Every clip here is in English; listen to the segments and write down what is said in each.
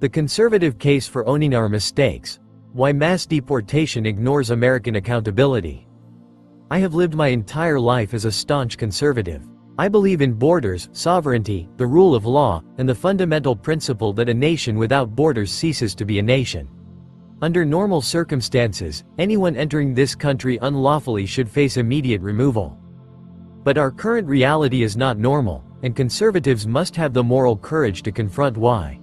The conservative case for owning our mistakes. Why mass deportation ignores American accountability. I have lived my entire life as a staunch conservative. I believe in borders, sovereignty, the rule of law, and the fundamental principle that a nation without borders ceases to be a nation. Under normal circumstances, anyone entering this country unlawfully should face immediate removal. But our current reality is not normal, and conservatives must have the moral courage to confront why.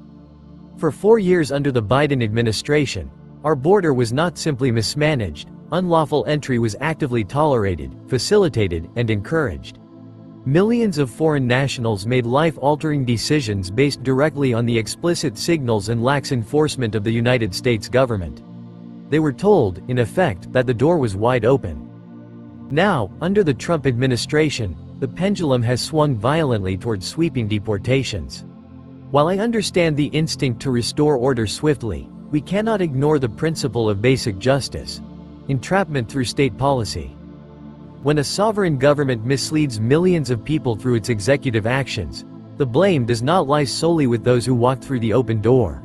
For 4 years under the Biden administration, our border was not simply mismanaged, unlawful entry was actively tolerated, facilitated, and encouraged. Millions of foreign nationals made life-altering decisions based directly on the explicit signals and lax enforcement of the United States government. They were told, in effect, that the door was wide open. Now, under the Trump administration, the pendulum has swung violently toward sweeping deportations. While I understand the instinct to restore order swiftly, we cannot ignore the principle of basic justice: entrapment through state policy. When a sovereign government misleads millions of people through its executive actions, the blame does not lie solely with those who walked through the open door.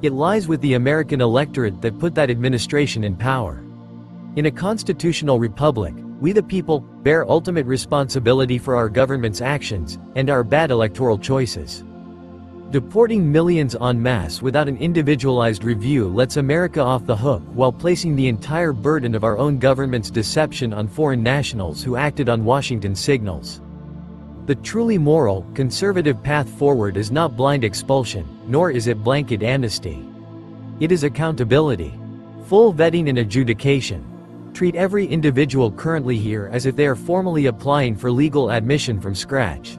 It lies with the American electorate that put that administration in power. In a constitutional republic, we the people bear ultimate responsibility for our government's actions and our bad electoral choices. Deporting millions en masse without an individualized review lets America off the hook while placing the entire burden of our own government's deception on foreign nationals who acted on Washington's signals. The truly moral, conservative path forward is not blind expulsion, nor is it blanket amnesty. It is accountability. Full vetting and adjudication. Treat every individual currently here as if they are formally applying for legal admission from scratch.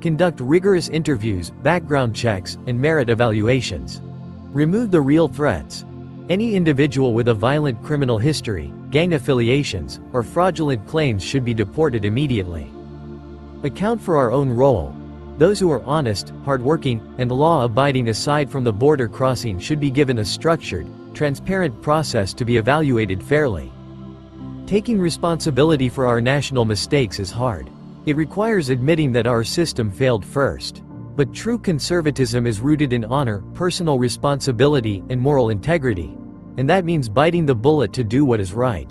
Conduct rigorous interviews, background checks, and merit evaluations. Remove the real threats. Any individual with a violent criminal history, gang affiliations, or fraudulent claims should be deported immediately. Account for our own role. Those who are honest, hardworking, and law-abiding aside from the border crossing should be given a structured, transparent process to be evaluated fairly. Taking responsibility for our national mistakes is hard. It requires admitting that our system failed first. But true conservatism is rooted in honor, personal responsibility, and moral integrity. And that means biting the bullet to do what is right.